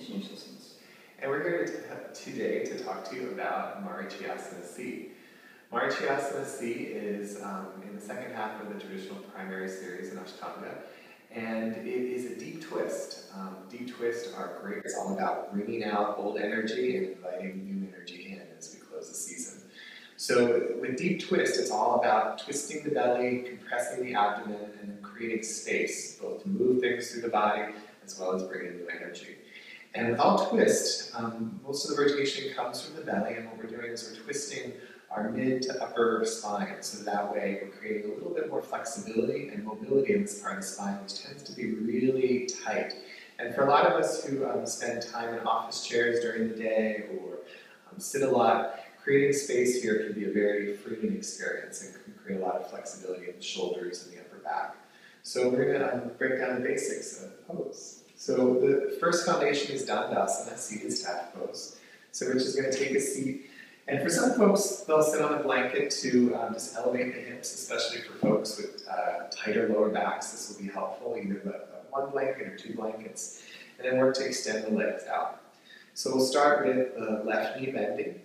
And we're here today to talk to you about Marichyasana C. Marichyasana C is in the second half of the traditional primary series in Ashtanga, and it is a deep twist. Deep twists are great. It's all about bringing out old energy and inviting new energy in as we close the season. So with deep twist, it's all about twisting the belly, compressing the abdomen, and then creating space, both to move things through the body as well as bringing new energy. And with all twist, most of the rotation comes from the belly, and what we're doing is we're twisting our mid to upper spine, so that way we're creating a little bit more flexibility and mobility in this part of the spine, which tends to be really tight. And for a lot of us who spend time in office chairs during the day or sit a lot, creating space here can be a very freeing experience and can create a lot of flexibility in the shoulders and the upper back. So we're going to break down the basics of the pose. So the first foundation is Asana, seated staff pose. So we're just going to take a seat. And for some folks, they'll sit on a blanket to just elevate the hips, especially for folks with tighter lower backs. This will be helpful, either one blanket or two blankets. And then work to extend the legs out. So we'll start with the left knee bending.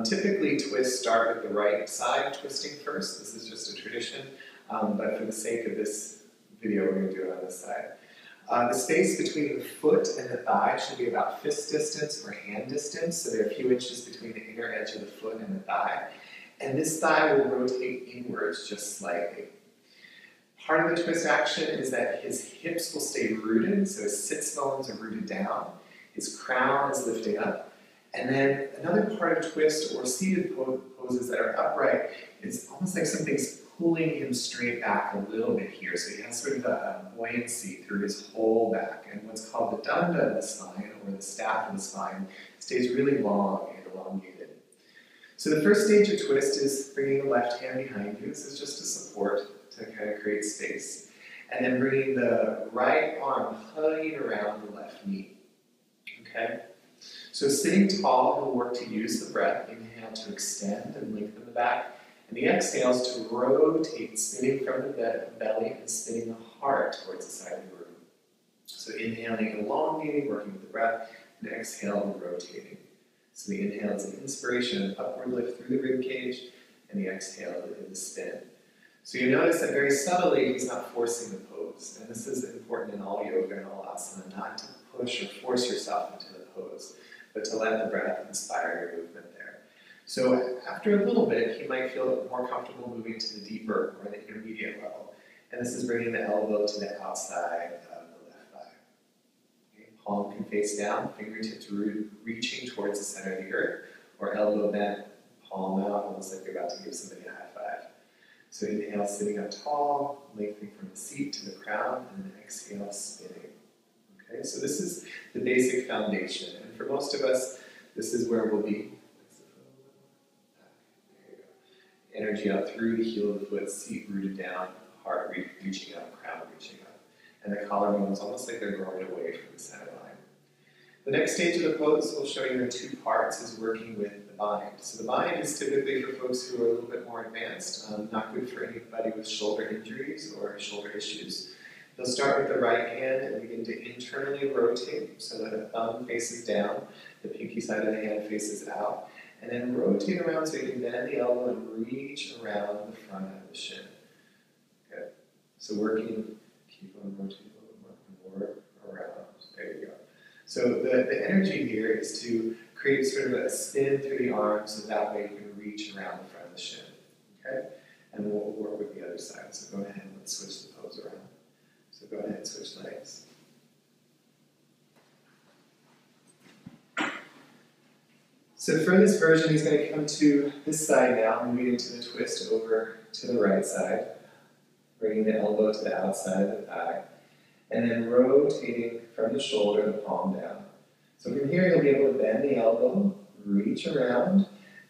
Typically, twists start with the right side twisting first. This is just a tradition, but for the sake of this video, we're going to do it on this side. The space between the foot and the thigh should be about fist distance or hand distance, so there are a few inches between the inner edge of the foot and the thigh. And this thigh will rotate inwards just slightly. Part of the twist action is that his hips will stay rooted, so his sits bones are rooted down, his crown is lifting up. And then another part of twist or seated poses that are upright is almost like something's pulling him straight back a little bit here. So he has sort of a buoyancy through his whole back. And what's called the danda of the spine, or the staff of the spine, stays really long and elongated. So the first stage of twist is bringing the left hand behind you. This is just a support to kind of create space. And then bringing the right arm hugging around the left knee. Okay? So sitting tall, he'll work to use the breath. Inhale to extend and lengthen the back. And the exhales to rotate, spinning from the belly and spinning the heart towards the side of the room. So inhaling, elongating, working with the breath, and exhale, rotating. So the inhale is an inspiration, an upward lift through the rib cage, and the exhale is the spin. So you notice that very subtly, he's not forcing the pose. And this is important in all yoga and all asana, not to push or force yourself into the pose, but to let the breath inspire your movement there. So after a little bit, he might feel more comfortable moving to the deeper or the intermediate level. And this is bringing the elbow to the outside of the left thigh. Okay. Palm can face down, fingertips reaching towards the center of the earth, or elbow bent, palm out, almost like you're about to give somebody a high five. So inhale, sitting up tall, lengthening from the seat to the crown, and then exhale, spinning. Okay, so this is the basic foundation. And for most of us, this is where we'll be. Energy out through the heel of the foot, seat rooted down, heart reaching up, crown reaching up. And the collarbones almost like they're growing away from the center line. The next stage of the pose we'll show you in two parts is working with the bind. So the bind is typically for folks who are a little bit more advanced, not good for anybody with shoulder injuries or shoulder issues. They'll start with the right hand and begin to internally rotate so that the thumb faces down, the pinky side of the hand faces out. And then rotate around so you can bend the elbow and reach around the front of the shin. Okay. So keep on rotating a little more around. There you go. So the energy here is to create sort of a spin through the arms so that way you can reach around the front of the shin. Okay? And we'll work with the other side. So go ahead and let's switch the pose around. So go ahead and switch legs. So for this version, he's going to come to this side now, moving into the twist over to the right side, bringing the elbow to the outside of the thigh, and then rotating from the shoulder, the palm down. So from here, you'll be able to bend the elbow, reach around,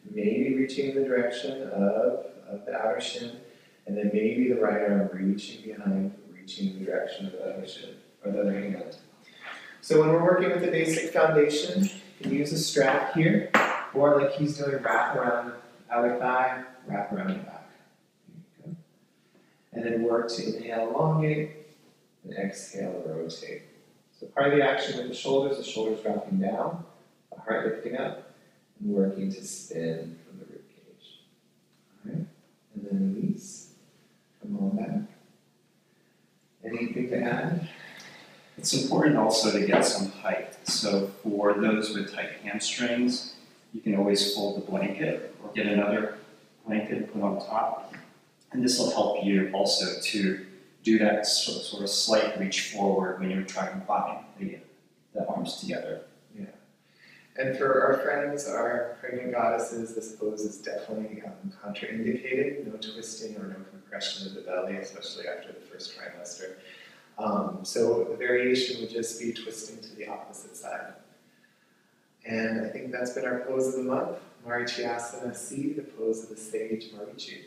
maybe reaching in the direction of the outer shin, and then maybe the right arm reaching behind, reaching in the direction of the other shin, or the other hand. So when we're working with the basic foundation, you can use a strap here, or like he's doing, wrap around the outer thigh, wrap around the back. And then work to inhale, elongate, and exhale, rotate. So part of the action with the shoulders dropping down, the heart lifting up, and working to spin from the ribcage. All right, and then release. Come on back. Anything to add? It's important also to get some height. So for those with tight hamstrings, you can always fold the blanket or get another blanket and put on top. And this will help you also to do that sort of slight reach forward when you're trying to bind the arms together. Yeah. And for our friends, our pregnant goddesses, this pose is definitely contraindicated. No twisting or no compression of the belly, especially after the first trimester. So the variation would just be twisting to the opposite side. And I think that's been our pose of the month, Marichyasana C, the pose of the sage Marichi.